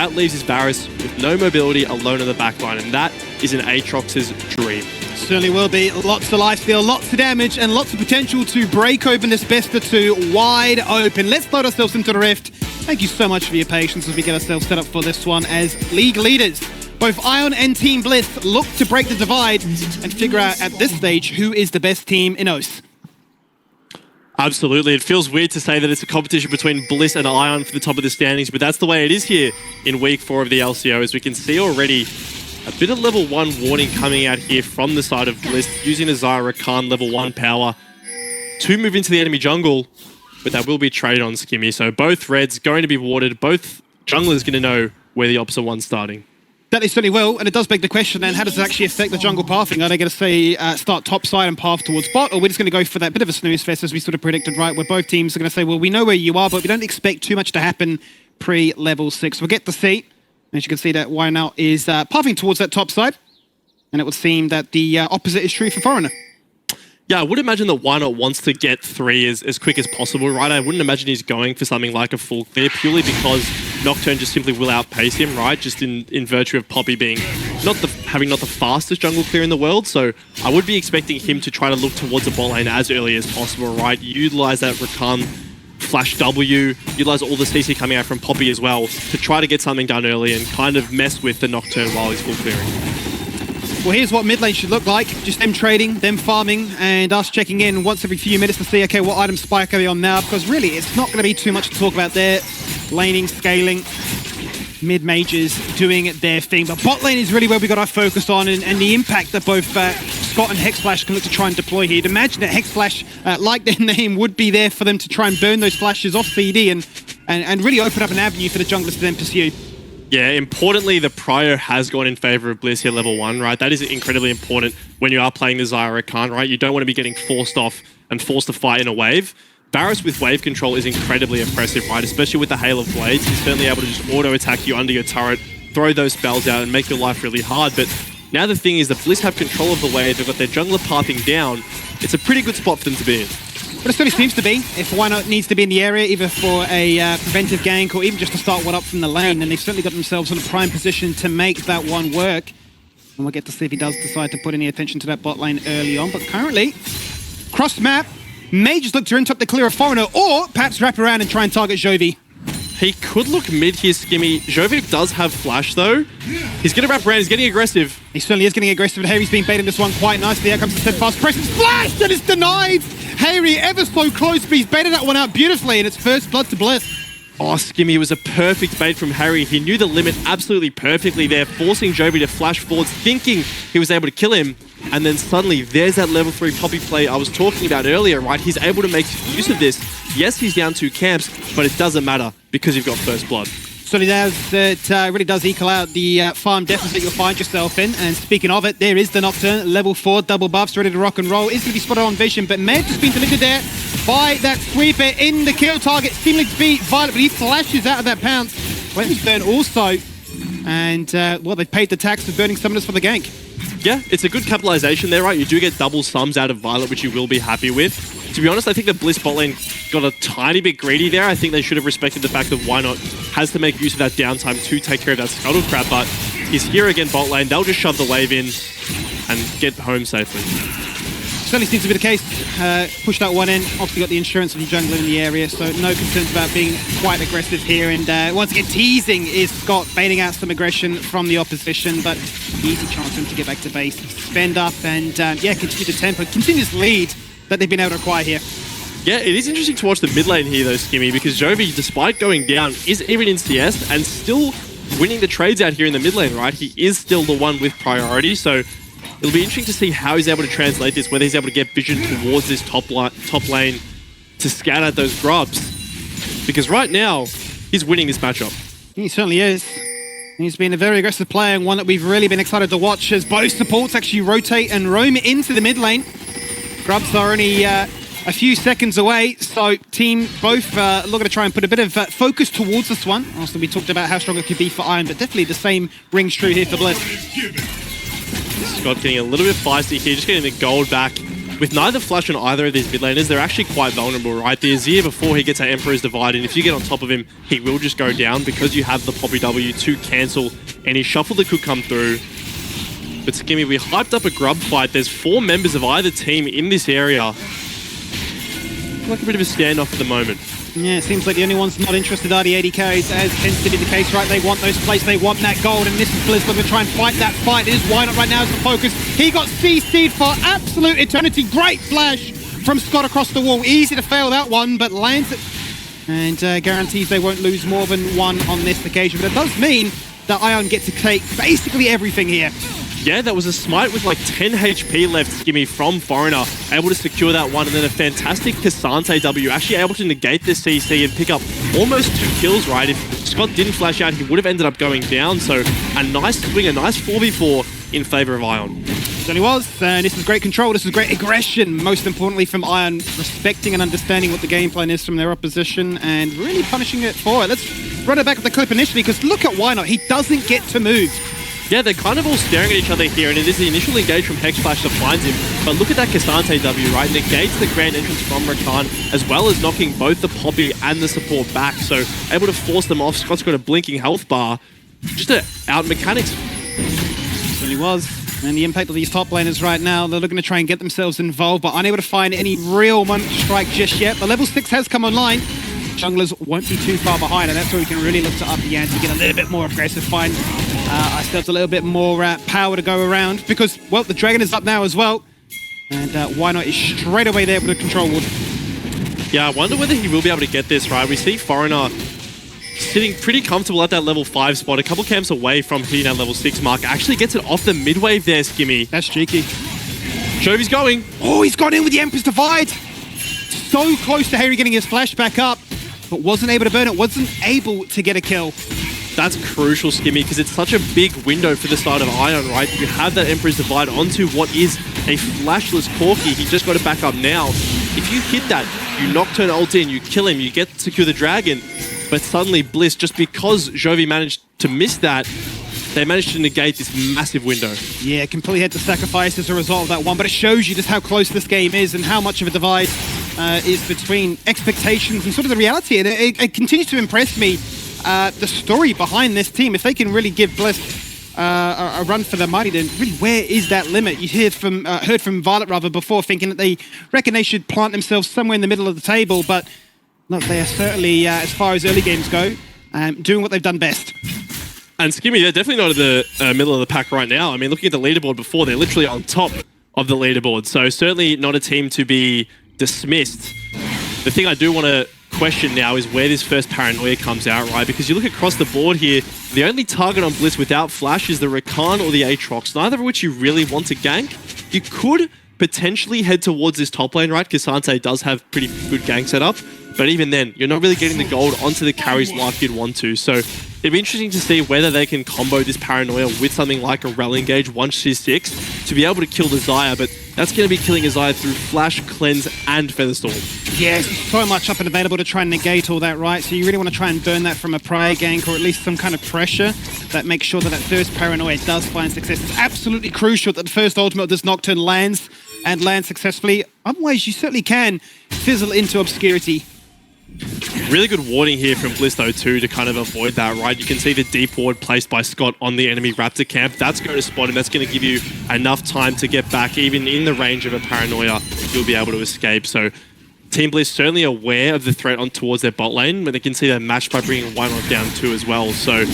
that leaves his Varus with no mobility, alone on the backline, and that is an Aatrox's dream. Certainly will be. Lots of lifesteal, lots of damage, and lots of potential to break open this best of two wide open. Let's load ourselves into the Rift. Thank you so much for your patience as we get ourselves set up for this one as league leaders. Both Ion and Team Bliss look to break the divide and figure out at this stage who is the best team in OS. Absolutely. It feels weird to say that it's a competition between Bliss and Ion for the top of the standings, but that's the way it is here in week 4 of the LCO, as we can see already a bit of level 1 warning coming out here from the side of Bliss, using a Zyra Khan level 1 power to move into the enemy jungle, but that will be traded on Skimmy. So both Reds going to be warded, both junglers going to know where the opposite one's starting. That they certainly will, and it does beg the question then, how does it actually affect the jungle pathing? Are they going to say start top side and path towards bot, or we're just going to go for that bit of a snooze fest as we sort of predicted, right, where both teams are going to say, well, we know where you are, but we don't expect too much to happen pre-level 6. We'll get to see. As you can see, that YNL is pathing towards that top side, and it would seem that the opposite is true for Foreigner. Yeah, I would imagine that YNL wants to get 3 as quick as possible, right? I wouldn't imagine he's going for something like a full clear, purely because Nocturne just simply will outpace him, right? Just in virtue of Poppy being having not the fastest jungle clear in the world. So I would be expecting him to try to look towards the bot lane as early as possible, right? Utilize that Rakan flash W, utilize all the CC coming out from Poppy as well to try to get something done early and kind of mess with the Nocturne while he's full clearing. Well, here's what mid lane should look like. Just them trading, them farming, and us checking in once every few minutes to see, okay, what item spike are they on now? Because really, it's not going to be too much to talk about there. Laning, scaling, mid mages doing their thing. But bot lane is really where we got our focus on, and the impact that both Scott and Hexflash can look to try and deploy here. You'd imagine that Hexflash, like their name, would be there for them to try and burn those flashes off CD and really open up an avenue for the junglers to then pursue. Yeah, importantly, the Prio has gone in favor of Bliss here level 1, right? That is incredibly important when you are playing the Zyra Khan, right? You don't want to be getting forced off and forced to fight in a wave. Varus with wave control is incredibly impressive, right? Especially with the Hail of Blades. He's certainly able to just auto-attack you under your turret, throw those spells out and make your life really hard. But now the thing is that Bliss have control of the wave. They've got their jungler pathing down. It's a pretty good spot for them to be in. But it certainly seems to be. If YNL needs to be in the area, either for a preventive gank or even just to start one up from the lane, then they've certainly got themselves in a prime position to make that one work. And we'll get to see if he does decide to put any attention to that bot lane early on. But currently, cross map, may just look to interrupt the clear of Foreigner, or perhaps wrap around and try and target Jovi. He could look mid here, Skimmy. Jovi does have flash, though. He's going to wrap around. He's getting aggressive. He certainly is getting aggressive, and Harry's being baited this one quite nicely. Here comes the steadfast presence. Flash that is denied! Harry ever so close, but he's baited that one out beautifully, and it's first blood to Bliss. Oh, Skimmy, it was a perfect bait from Harry. He knew the limit absolutely perfectly there, forcing Jovi to flash forwards, thinking he was able to kill him. And then suddenly, there's that level 3 Poppy play I was talking about earlier, right? He's able to make use of this. Yes, he's down 2 camps, but it doesn't matter because you've got first blood. So it really does equal out the farm deficit you'll find yourself in. And speaking of it, there is the Nocturne, level 4, double buffs, ready to rock and roll. Is going to be spotted on vision, but may have just been delivered there by that sweeper in the kill target, seemingly to be Violet, but he flashes out of that pounce. Weapons burn also. And, well, they've paid the tax for burning summoners for the gank. Yeah, it's a good capitalization there, right? You do get double sums out of Violet, which you will be happy with. To be honest, I think the Bliss bot lane got a tiny bit greedy there. I think they should have respected the fact that YNL has to make use of that downtime to take care of that scuttle crap, but he's here again bot lane. They'll just shove the wave in and get home safely. Certainly seems to be the case. Push that one in. Obviously got the insurance of the jungler in the area, so no concerns about being quite aggressive here. And once again, teasing is Scott, baiting out some aggression from the opposition, but easy chance for him to get back to base, spend up, and yeah, continue the tempo, continuous lead that they've been able to acquire here. Yeah, it is interesting to watch the mid lane here though, Skimmy, because Jovi, despite going down, is even in CS and still winning the trades out here in the mid lane, right? He is still the one with priority, so it'll be interesting to see how he's able to translate this, whether he's able to get vision towards this top lane to scout out those grubs. Because right now, he's winning this matchup. He certainly is. He's been a very aggressive player, and one that we've really been excited to watch as both supports actually rotate and roam into the mid lane. Grubs are only a few seconds away, so team both looking to try and put a bit of focus towards this one. Also, we talked about how strong it could be for Iron, but definitely the same rings true here for Bliss. Scott getting a little bit feisty here, just getting the gold back with neither flash on either of these mid laners, they're actually quite vulnerable, right? The Azir, before he gets that Emperor's Divide, and if you get on top of him, he will just go down because you have the Poppy W to cancel any shuffle that could come through. But Skimmy, we hyped up a grub fight. There's 4 members of either team in this area. Like a bit of a standoff at the moment. Yeah, it seems like the only ones not interested are the AD carries, as tends to be the case, right? They want those plays, they want that gold, and this is Blizz looking to try and fight that fight. It is Why Not right now as the focus. He got CC'd for absolute eternity. Great flash from Scott across the wall. Easy to fail that one, but lands it and guarantees they won't lose more than one on this occasion. But it does mean that Ion gets to take basically everything here. Yeah, that was a smite with like 10 HP left, Skimmy, from Foreigner. Able to secure that one, and then a fantastic Cassante W. Actually able to negate the CC and pick up almost 2 kills, right? If Scott didn't flash out, he would have ended up going down. So a nice swing, a nice 4v4 in favor of Ion. Certainly was, and this is great control, this is great aggression, most importantly from Ion, respecting and understanding what the game plan is from their opposition and really punishing it for it. Let's run it back at the clip initially, because look at Why Not, he doesn't get to move. Yeah, they're kind of all staring at each other here, and it is the initial engage from Hex Flash that finds him. But look at that Cassante W, right? Negates the grand entrance from Rakan, as well as knocking both the Poppy and the support back. So able to force them off. Scott's got a blinking health bar. Just out mechanics. Really was. And the impact of these top laners right now, they're looking to try and get themselves involved, but unable to find any real moment to strike just yet. But level 6 has come online. Junglers won't be too far behind, and that's where we can really look to up the ante, get a little bit more aggressive, find ourselves a little bit more power to go around, because, well, the Dragon is up now as well, and Why Not is straight away there with the control wood. Yeah, I wonder whether he will be able to get this, right? We see Foreigner sitting pretty comfortable at that level 5 spot, a couple camps away from hitting that level 6 mark. Actually gets it off the mid-wave there, Skimmy. That's cheeky. Jovi's going. Oh, he's gone in with the Emperor's Divide. So close to Harry getting his flash back up, but wasn't able to burn it, wasn't able to get a kill. That's crucial, Skimmy, because it's such a big window for the start of Ion, right? You have that Emperor's Divide onto what is a flashless Corki. He just got to back up now. If you hit that, you Nocturne ult in, you kill him, you get to secure the Dragon, but suddenly Bliss, just because Jovi managed to miss that, they managed to negate this massive window. Yeah, completely had to sacrifice as a result of that one, but it shows you just how close this game is and how much of a divide is between expectations and sort of the reality. And it continues to impress me, the story behind this team. If they can really give Bliss a run for their money, then really, where is that limit? You heard from Violet rather before, thinking that they reckon they should plant themselves somewhere in the middle of the table, but look, they are certainly, as far as early games go, doing what they've done best. And Skimmy, they're definitely not in the middle of the pack right now. I mean, looking at the leaderboard before, they're literally on top of the leaderboard. So certainly not a team to be dismissed. The thing I do want to question now is where this first paranoia comes out, right? Because you look across the board here, the only target on Bliss without flash is the Rakan or the Aatrox, neither of which you really want to gank. You could potentially head towards this top lane, right? Cassante does have pretty good gank setup, but even then, you're not really getting the gold onto the carries like you'd want to. So it'd be interesting to see whether they can combo this paranoia with something like a Rel engage 1/6 to be able to kill the Xayah, but that's going to be killing a Xayah through Flash, Cleanse, and Featherstorm. Yes, so much up and available to try and negate all that, right? So you really want to try and burn that from a prior gank, or at least some kind of pressure that makes sure that that first paranoia does find success. It's absolutely crucial that the first ultimate of this Nocturne lands, and lands successfully. Otherwise, you certainly can fizzle into obscurity. Really good warding here from Bliss, though, too, to kind of avoid that, right? You can see the deep ward placed by Scott on the enemy Raptor camp. That's going to spot him. That's going to give you enough time to get back. Even in the range of a paranoia, you'll be able to escape. So Team Bliss certainly aware of the threat on towards their bot lane, but they can see that matched by bringing Why Not down too as well. So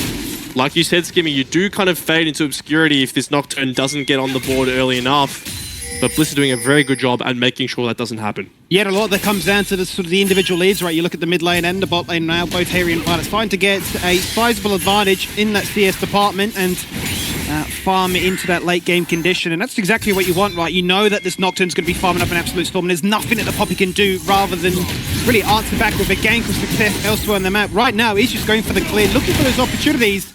like you said, Skimmy, you do kind of fade into obscurity if this Nocturne doesn't get on the board early enough. But Bliss is doing a very good job at making sure that doesn't happen. Yeah, a lot that comes down to the sort of the individual leads, right? You look at the mid lane and the bot lane now, both Harry and Violet trying to get a sizable advantage in that CS department and farm into that late game condition. And that's exactly what you want, right? You know that this Nocturne's going to be farming up an absolute storm, and there's nothing that the Poppy can do rather than really answer back with a gank of success elsewhere on the map. Right now, he's just going for the clear, looking for those opportunities.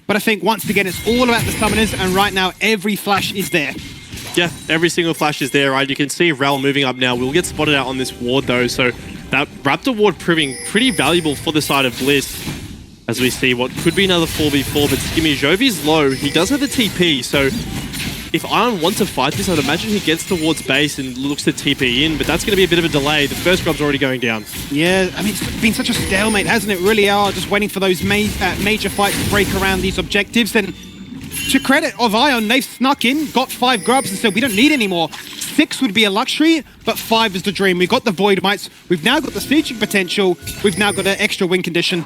But I think once again, it's all about the summoners, and right now, every flash is there. Yeah, every single flash is there, right? You can see Rel moving up now. We'll get spotted out on this ward, though, so that Raptor ward proving pretty valuable for the side of Bliss, as we see what could be another 4v4, but Skimmy, Jovi's low. He does have the TP, so if Ion wants to fight this, I'd imagine he gets towards base and looks to TP in, but that's going to be a bit of a delay. The first grub's already going down. Yeah, I mean, it's been such a stalemate, hasn't it? Really are just waiting for those major fights to break around these objectives. And to credit of Ion, they've snuck in, got 5 grubs and said, we don't need any more. 6 would be a luxury, but 5 is the dream. We've got the Void Mites, we've now got the sieging potential, we've now got an extra win condition.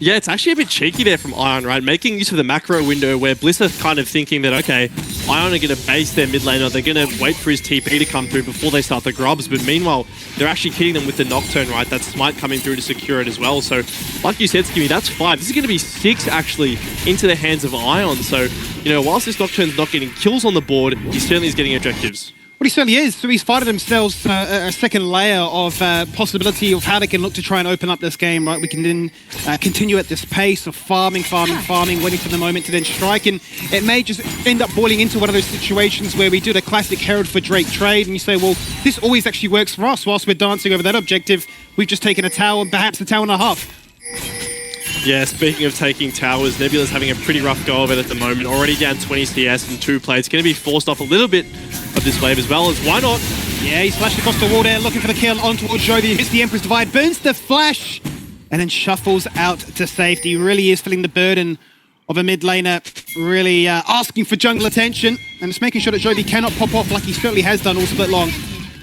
Yeah, it's actually a bit cheeky there from Ion, right? Making use of the macro window where Bliss are kind of thinking that, okay, Ion are going to base their mid laner, they're going to wait for his TP to come through before they start the grubs, but meanwhile, they're actually hitting them with the Nocturne, right? That Smite coming through to secure it as well. So, like you said, Skimmy, that's 5. This is going to be 6, actually, into the hands of Ion. So, you know, whilst this Nocturne's not getting kills on the board, he certainly is getting objectives. Well, he certainly is. So he's fighted themselves a second layer of possibility of how they can look to try and open up this game, right? We can then continue at this pace of farming, waiting for the moment to then strike. And it may just end up boiling into one of those situations where we do the classic Herald for Drake trade and you say, well, this always actually works for us. Whilst we're dancing over that objective, we've just taken a tower and perhaps a tower and a half. Yeah, speaking of taking towers, Nebula's having a pretty rough go of it at the moment. Already down 20 CS and 2 plates. Going to be forced off a little bit of this wave as well as why not? Yeah, he's flashed across the wall there, looking for the kill on towards Jovi. Hits the Emperor's Divide, burns the flash, and then shuffles out to safety. Really is feeling the burden of a mid laner, really asking for jungle attention, and it's making sure that Jovi cannot pop off like he certainly has done all split long.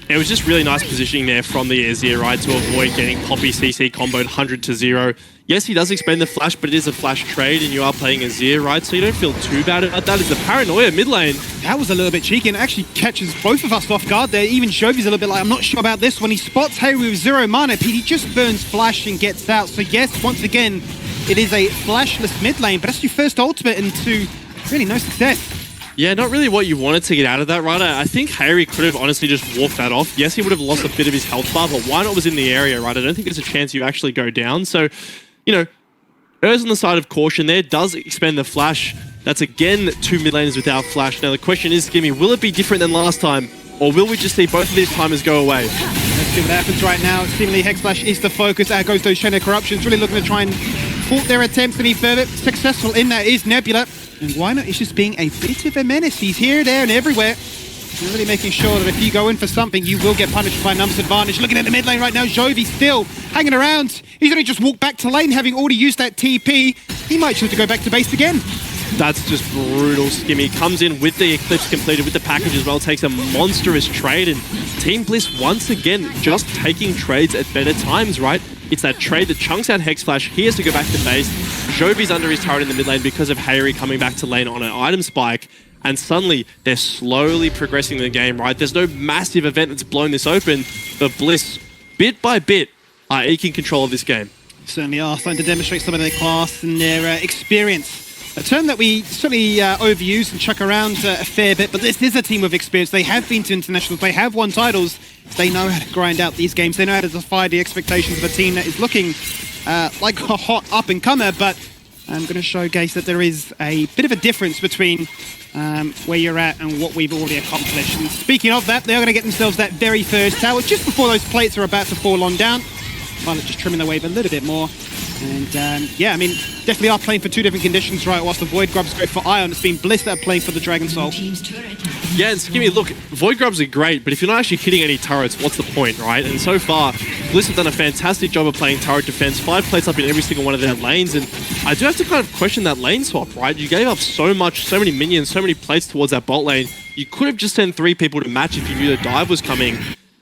It was just really nice positioning there from the Azir, right, to avoid getting Poppy CC comboed 100-0. Yes, he does expend the flash, but it is a flash trade, and you are playing Azir, right? So you don't feel too bad about that. It's the paranoia mid lane. That was a little bit cheeky, and it actually catches both of us off guard there. Even Jovi's a little bit like, I'm not sure about this. When he spots Harry with 0 mana, he just burns flash and gets out. So yes, once again, it is a flashless mid lane, but that's your first ultimate into really no success. Yeah, not really what you wanted to get out of that, right? I think Harry could have honestly just walked that off. Yes, he would have lost a bit of his health bar, but why not was in the area, right? I don't think there's a chance you actually go down. So, you know, errs on the side of caution there, does expend the flash. That's again 2 mid laners without flash. Now the question is, Gimme, will it be different than last time? Or will we just see both of these timers go away? Let's see what happens right now. Seemingly Hexflash is the focus. Out goes those Chain of Corruptions, really looking to try and fault their attempts any further. Successful in that is Nebula. And why not? He's just being a bit of a menace. He's here, there, and everywhere. You're really making sure that if you go in for something, you will get punished by numbers advantage. Looking at the mid lane right now, Jovi still hanging around. He's only just walked back to lane, having already used that TP. He might choose to go back to base again. That's just brutal, Skimmy. Comes in with the Eclipse completed, with the package as well, takes a monstrous trade, and Team Bliss once again just taking trades at better times, right? It's that trade that chunks out Hexflash. He has to go back to base. Jovi's under his turret in the mid lane because of Harry coming back to lane on an item spike. And suddenly, they're slowly progressing the game, right? There's no massive event that's blown this open, but Bliss, bit by bit, are eking control of this game. Certainly are, starting to demonstrate some of their class and their experience. A term that we certainly overuse and chuck around a fair bit, but this is a team of experience. They have been to internationals, they have won titles. They know how to grind out these games. They know how to defy the expectations of a team that is looking like a hot up-and-comer, but I'm going to showcase that there is a bit of a difference between where you're at and what we've already accomplished. And speaking of that, they're going to get themselves that very first tower just before those plates are about to fall on down. Violet just trimming the wave a little bit more. And yeah, I mean, definitely are playing for 2 different conditions, right? Whilst the Void Grubs go for Ion, it's been Bliss that are playing for the Dragon Soul. Yeah, and Skimmy, look, Void Grubs are great, but if you're not actually hitting any turrets, what's the point, right? And so far, Bliss have done a fantastic job of playing turret defense, 5 plates up in every single one of their lanes, and I do have to kind of question that lane swap, right? You gave up so many minions, so many plates towards that bot lane. You could have just sent 3 people to match if you knew the dive was coming,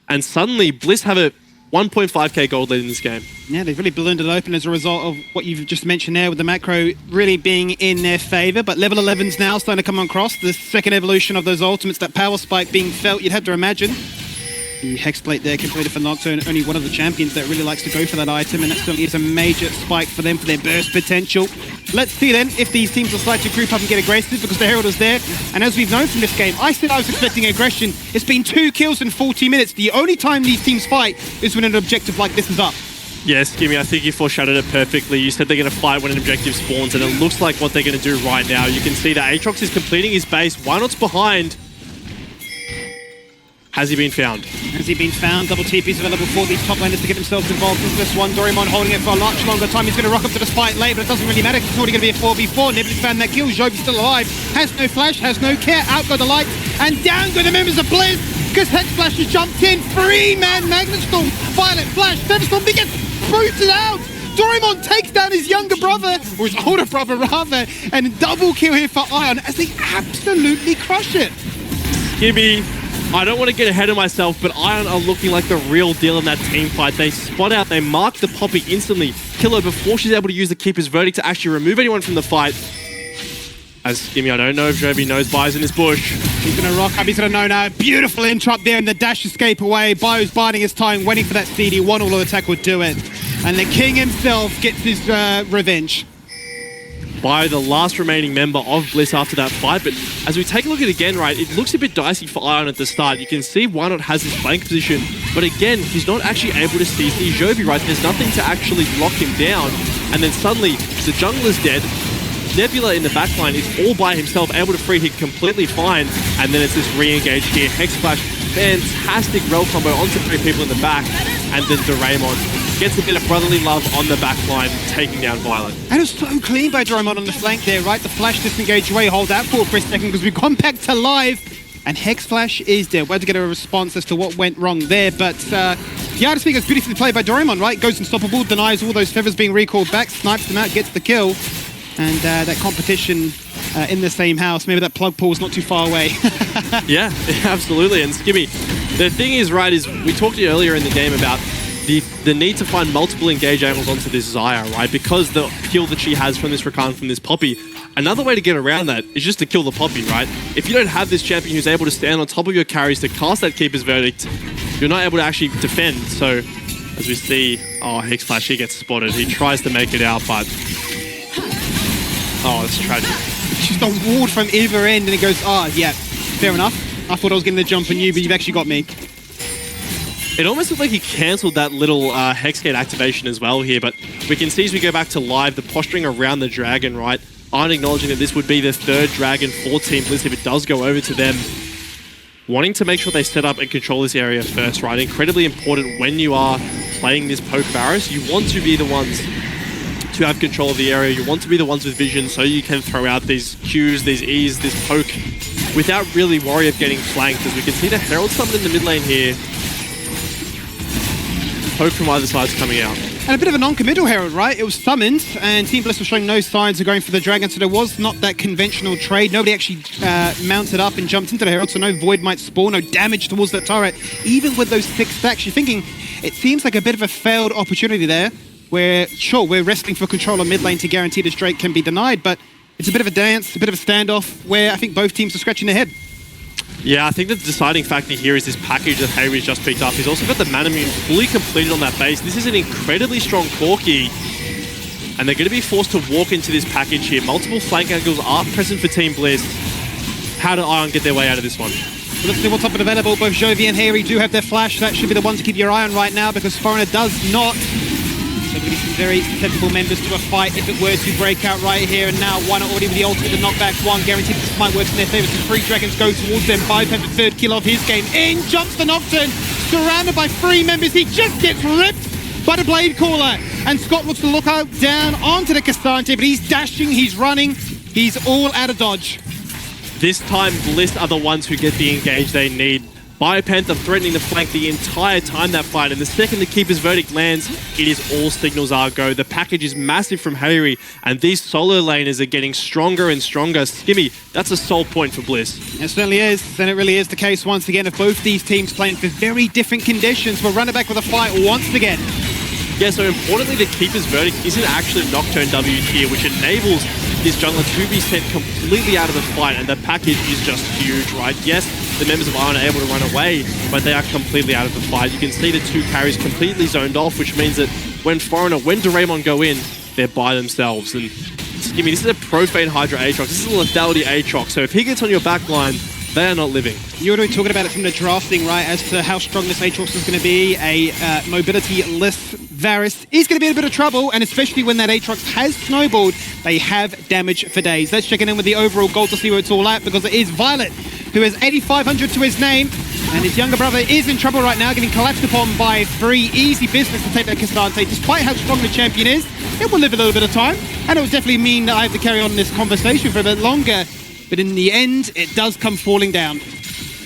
and suddenly Bliss have a 1.5k gold lead in this game. Yeah, they've really ballooned it open as a result of what you've just mentioned there, with the macro really being in their favor. But level 11's now starting to come across. The second evolution of those ultimates, that power spike being felt, you'd have to imagine. The Hexplate there completed for Nocturne, only one of the champions that really likes to go for that item, and that certainly is a major spike for them for their burst potential. Let's see then if these teams will decide to group up and get aggressive, because the Herald is there. And as we've known from this game, I said I was expecting aggression. It's been 2 kills in 40 minutes. The only time these teams fight is when an objective like this is up. Yes, Gimme, I think you foreshadowed it perfectly. You said they're going to fight when an objective spawns, and it looks like what they're going to do right now. You can see that Aatrox is completing his base. Why not's behind? Has he been found? Has he been found? Double TP's available for these top laners to get themselves involved into this one. Doraemon holding it for a much longer time. He's going to rock up to the spike late, but it doesn't really matter. It's already going to be a 4v4. Nibli's found that kill. Jovi's still alive. Has no flash, has no care. Out go the lights, and down go the members of Blizz, because Hexflash has jumped in. 3-man Magnet Storm. Violet Flash. Featherstorm. He gets booted out. Doraemon takes down his younger brother, or his older brother rather, and double kill here for Ion as they absolutely crush it. Gibby, I don't want to get ahead of myself, but Ion are looking like the real deal in that team fight. They spot out, they mark the Poppy instantly, kill her before she's able to use the Keeper's Verdict to actually remove anyone from the fight. As Skimmy, I don't know if Jovi knows Bio's in this bush. He's going to rock up, he's going to know now. Beautiful interrupt there and the dash escape away. Bio's biding his time, waiting for that CD1. All attack would do it. And the king himself gets his revenge. Bio, the last remaining member of Bliss after that fight, but as we take a look at it again, right, it looks a bit dicey for Ion at the start. You can see Why Not has his flank position, but again, he's not actually able to seize the Jovi, right? There's nothing to actually lock him down, and then suddenly the jungler's dead. Nebula in the backline is all by himself, able to free hit completely fine, and then it's this re-engage here. Hexflash, fantastic rel combo onto 3 people in the back, and then Doraemon gets a bit of brotherly love on the backline, taking down Violet. And it's so clean by Doraemon on the flank there, right? The flash disengage away, hold that for a second because we've gone back to live, and Hexflash is dead. We had to get a response as to what went wrong there, but yeah, I just think it's beautifully played by Doraemon, right? Goes unstoppable, denies all those feathers being recalled back, snipes them out, gets the kill. And that competition in the same house, maybe that plug pool's not too far away. Yeah, absolutely. And Skimmy, the thing is, right, is we talked to you earlier in the game about the need to find multiple engage angles onto this Xayah, right? Because the kill that she has from this Rakan, from this Poppy, another way to get around that is just to kill the Poppy, right? If you don't have this champion who's able to stand on top of your carries to cast that Keeper's Verdict, you're not able to actually defend. So, as we see, oh, Hexflash, he gets spotted. He tries to make it out, but oh, it's tragic. She's got ward from either end, and it goes, oh, yeah, fair enough. I thought I was getting the jump on you, but you've actually got me. It almost looked like he cancelled that little Hexgate activation as well here, but we can see as we go back to live, the posturing around the dragon, right? Iron acknowledging that this would be the 3rd dragon for Team Bliss if it does go over to them. Wanting to make sure they set up and control this area first, right? Incredibly important when you are playing this poke Varus. You want to be the ones to have control of the area. You want to be the ones with vision so you can throw out these Qs, these Es, this poke without really worry of getting flanked. As we can see the Herald summon in the mid lane here. Poke from either side's coming out. And a bit of a non-committal Herald, right? It was summoned, and Team Bliss was showing no signs of going for the Dragon, so there was not that conventional trade. Nobody actually mounted up and jumped into the Herald, so no Void might spawn, no damage towards that turret. Even with those 6 stacks, you're thinking, it seems like a bit of a failed opportunity there, where, sure, we're wrestling for control on mid lane to guarantee this Drake can be denied, but it's a bit of a dance, a bit of a standoff, where I think both teams are scratching their head. Yeah, I think the deciding factor here is this package that Hayri's just picked up. He's also got the Manamune fully completed on that base. This is an incredibly strong Corki, and they're going to be forced to walk into this package here. Multiple flank angles are present for Team Bliss. How do Ion get their way out of this one? Well, let's see what's up and available. Both Jovi and Hayri do have their flash. That should be the one to keep your eye on right now, because Foreigner does not. There will be some very susceptible members to a fight if it were to break out right here. And now One already with the ultimate, the knockback one, guaranteed this might work in their favour. So 3 dragons go towards them. Bio has the 3rd kill of his game. In jumps the Nocturne, surrounded by 3 members. He just gets ripped by the Blade Caller. And Scott looks to look out down onto the Cassante, but he's dashing, he's running, he's all out of dodge. This time, Bliss are the ones who get the engage they need. Biopanther threatening to flank the entire time that fight, and the second the Keeper's Verdict lands, it is all signals are go. The package is massive from Hayri, and these solo laners are getting stronger and stronger. Skimmy, that's a sole point for Bliss. It certainly is, and it really is the case once again of both these teams playing for very different conditions. We'll run it back with a fight once again. Yeah, so importantly, the Keeper's Verdict isn't actually Nocturne W tier, which enables this jungler to be sent completely out of the fight, and the package is just huge, right? Yes, the members of Iron are able to run away, but they are completely out of the fight. You can see the 2 carries completely zoned off, which means that when Foreigner, when Doraemon go in, they're by themselves. And I mean, this is a Profane Hydra Aatrox. This is a lethality Aatrox, so if he gets on your backline, they are not living. You were talking about it from the drafting, right, as to how strong this Aatrox is going to be. A mobility-less Varus is going to be in a bit of trouble, and especially when that Aatrox has snowballed, they have damage for days. Let's check in with the overall goal to see where it's all at, because it is Violet, who has 8,500 to his name. And his younger brother is in trouble right now, getting collapsed upon by 3. Easy business to take that Cassandre. Despite how strong the champion is, it will live a little bit of time. And it will definitely mean that I have to carry on this conversation for a bit longer. But in the end, it does come falling down.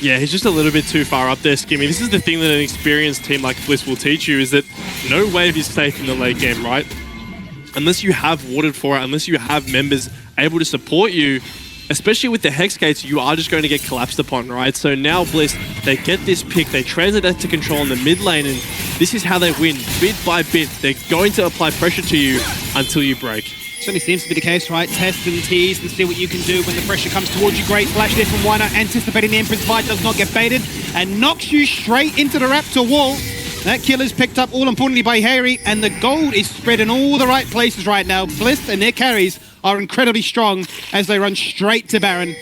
Yeah, he's just a little bit too far up there, Skimmy. This is the thing that an experienced team like Bliss will teach you, is that no wave is safe in the late game, right? Unless you have warded for it, unless you have members able to support you, especially with the Hex Gates, you are just going to get collapsed upon, right? So now Bliss, they get this pick, they translate that to control in the mid lane, and this is how they win, bit by bit. They're going to apply pressure to you until you break. Certainly seems to be the case, right? Test and tease and see what you can do when the pressure comes towards you. Great flash there from Weiner, anticipating the Emperor's Bite, does not get baited, and knocks you straight into the Raptor wall. That kill is picked up, all importantly, by Harry, and the gold is spread in all the right places right now. Bliss and their carries are incredibly strong as they run straight to Baron.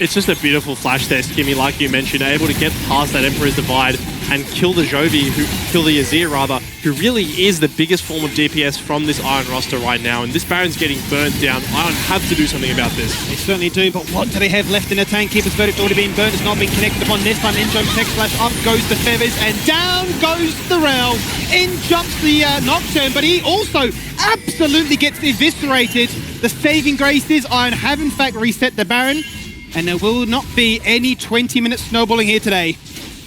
It's just a beautiful flash there, Skimmy, like you mentioned, able to get past that Emperor's Divide and kill the Jovi, kill the Azir rather, who really is the biggest form of DPS from this Iron roster right now. And this Baron's getting burnt down. Iron have to do something about this. They certainly do, but what do they have left in the tank? Keeper's Verdict already being burnt, it's not been connected upon this time. In jumps Tech Flash, up goes the Feathers, and down goes the Rail. In jumps the Nocturne, but he also absolutely gets eviscerated. The saving graces, Iron have in fact reset the Baron, and there will not be any 20-minute snowballing here today.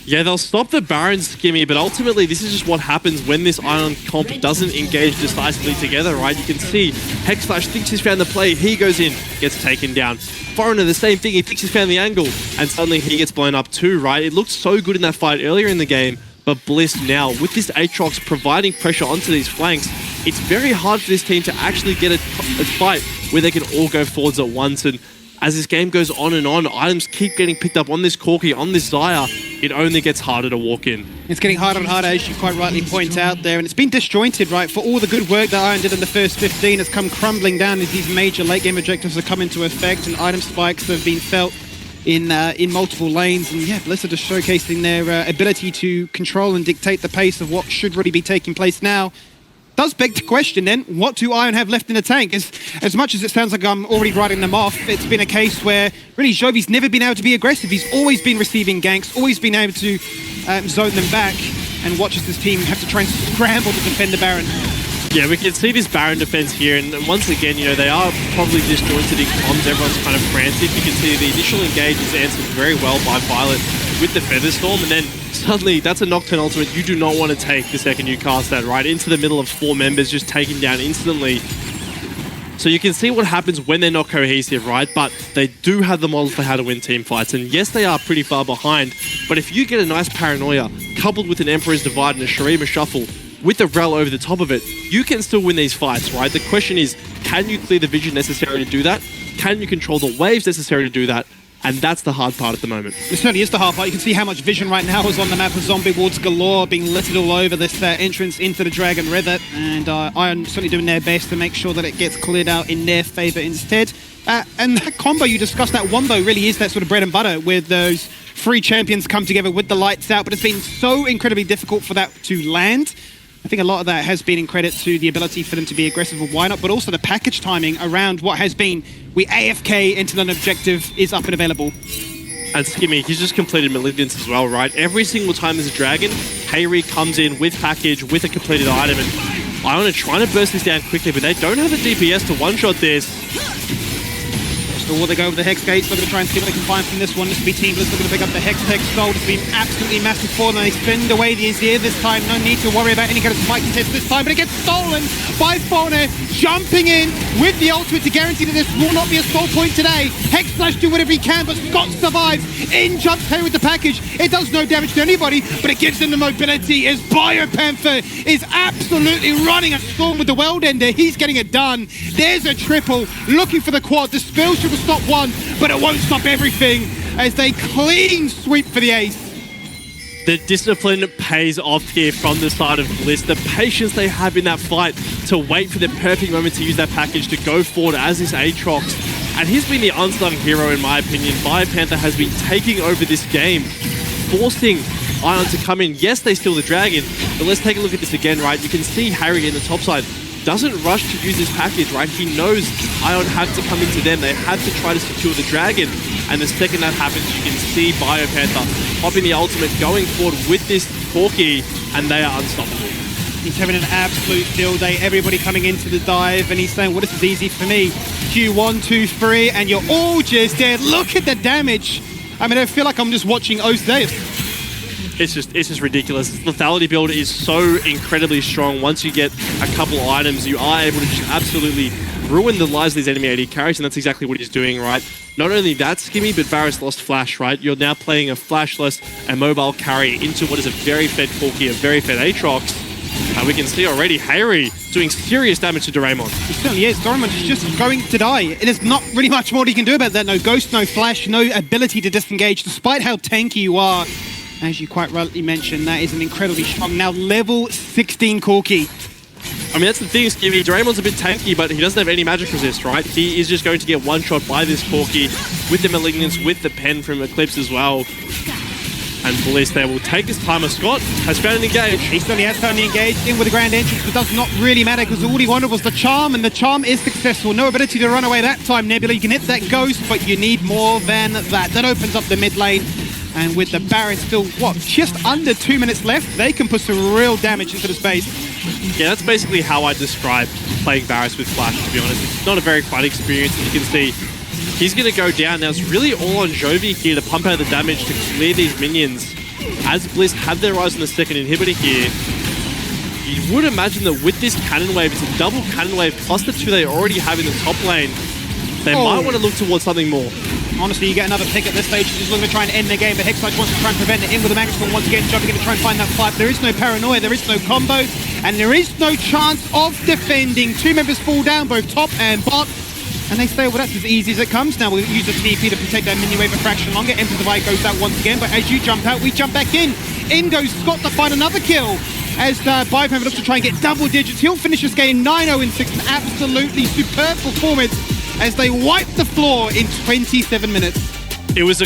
Yeah, they'll stop the Baron, Skimmy, but ultimately this is just what happens when this Iron comp doesn't engage decisively together, right? You can see Hexflash thinks he's found the play, he goes in, gets taken down. Foreigner, the same thing, he thinks he's found the angle, and suddenly he gets blown up too, right? It looked so good in that fight earlier in the game, but Bliss now, with this Aatrox providing pressure onto these flanks, it's very hard for this team to actually get a fight where they can all go forwards at once. And as this game goes on and on, items keep getting picked up on this Corki, on this Xayah. It only gets harder to walk in. It's getting harder and harder, as you quite rightly point out there, and it's been disjointed, right? For all the good work that Iron did in the first 15, it's come crumbling down as these major late game objectives have come into effect, and item spikes have been felt in multiple lanes. And yeah, Bliss are just showcasing their ability to control and dictate the pace of what should really be taking place now. Does beg the question then, what do Iron have left in the tank? As much as it sounds like I'm already writing them off, it's been a case where really Jovi's never been able to be aggressive. He's always been receiving ganks, always been able to zone them back, and watches this team have to try and scramble to defend the Baron. Yeah, we can see this Baron defense here, and once again, you know, they are probably disjointed in comms. Everyone's kind of frantic. You can see the initial engage is answered very well by Violet with the Featherstorm, and then suddenly that's a Nocturne ultimate. You do not want to take the second you cast that, right? Into the middle of 4 members, just taken down instantly. So you can see what happens when they're not cohesive, right? But they do have the models for how to win team fights, and yes, they are pretty far behind, but if you get a nice Paranoia coupled with an Emperor's Divide and a Shurima Shuffle, with the Rel over the top of it, you can still win these fights, right? The question is, can you clear the vision necessary to do that? Can you control the waves necessary to do that? And that's the hard part at the moment. It certainly is the hard part. You can see how much vision right now is on the map of zombie wards galore being littered all over this entrance into the Dragon River, and Iron certainly doing their best to make sure that it gets cleared out in their favor instead. And that combo you discussed, that wombo, really is that sort of bread and butter where those 3 champions come together with the lights out, but it's been so incredibly difficult for that to land. I think a lot of that has been in credit to the ability for them to be aggressive with why not, but also the package timing around what has been, we AFK until an objective is up and available. And Skimmy, he's just completed Malignance as well, right? Every single time there's a dragon, Hayri comes in with package, with a completed item, and Iona trying to burst this down quickly, but they don't have the DPS to one-shot this. Or they go with the Hex Gates, they're going to try and see what they can find from this one. This will be Teamless, they're going to pick up the Hex Gold. It's been absolutely massive for them. They spend away the Azir this time. No need to worry about any kind of spike contest this time, but it gets stolen by Foreigner, jumping in with the ultimate to guarantee that this will not be a stall point today. Hex Flash do whatever he can, but Scott survives. In jumps Harry with the package. It does no damage to anybody, but it gives them the mobility as Biopanther is absolutely running a storm with the World Ender. He's getting it done. There's a triple, looking for the quad. The spell should stop one, but it won't stop everything as they clean sweep for the ace. The discipline pays off here from the side of Bliss. The patience they have in that fight to wait for the perfect moment to use that package to go forward as this Aatrox. And he's been the unsung hero in my opinion. Biopanther has been taking over this game, forcing Ion to come in. Yes, they steal the dragon, but let's take a look at this again, right? You can see Harry in the top side doesn't rush to use his package, right? He knows Ion had to come into them. They had to try to secure the Dragon. And the second that happens, you can see BioPanther popping the ultimate, going forward with this Corki, and they are unstoppable. He's having an absolute field day. Everybody coming into the dive, and he's saying, well, this is easy for me. Q1, 2, 3, and you're all just dead. Look at the damage. I mean, I feel like I'm just watching Osedeus. It's just ridiculous. The lethality build is so incredibly strong. Once you get a couple items, you are able to just absolutely ruin the lives of these enemy AD carries, and that's exactly what he's doing, right? Not only that, Skimmy, but Varus lost Flash, right? You're now playing a flashless and mobile carry into what is a very fed Corki, a very fed Aatrox. We can see already Harry doing serious damage to Doraemon. He certainly is. Doraemon is just going to die. There's not really much more he can do about that. No Ghost, no Flash, no ability to disengage, despite how tanky you are. As you quite rightly mentioned, that is an incredibly strong, now level 16 Corki. I mean, that's the thing, Skimmy. Doraemon's a bit tanky, but he doesn't have any magic resist, right? He is just going to get one-shot by this Corki with the Malignance, with the pen from Eclipse as well. And Bliss there will take his timer. Scott has found an engage. He certainly has found an engage in with the Grand Entrance, but does not really matter because all he wanted was the charm, and the charm is successful. No ability to run away that time, Nebula. You can hit that Ghost, but you need more than that. That opens up the mid lane. And with the Baron still, what, just under 2 minutes left, they can put some real damage into the space. Yeah, that's basically how I describe playing Varus with Flash, to be honest. It's not a very fun experience, and you can see he's going to go down. Now, it's really all on Jovi here to pump out the damage to clear these minions. As Bliss have their eyes on the second inhibitor here, you would imagine that with this cannon wave, it's a double cannon wave plus the two they already have in the top lane. They might want to look towards something more. Honestly, you get another pick at this stage. He's looking to try and end the game, but Hexage wants to try and prevent it. In with the Magnus once again, jumping in to try and find that fight. There is no paranoia, there is no combo, and there is no chance of defending. Two members fall down, both top and bot. And they say, well, that's as easy as it comes. Now we'll use a TP to protect that mini wave a fraction longer. Emperor's Divide goes out once again, but as you jump out, we jump back in. In goes Scott to find another kill. As BioPanther looks to try and get double digits. He'll finish this game 9-0-6. An absolutely superb performance as they wipe the floor in 27 minutes. It was a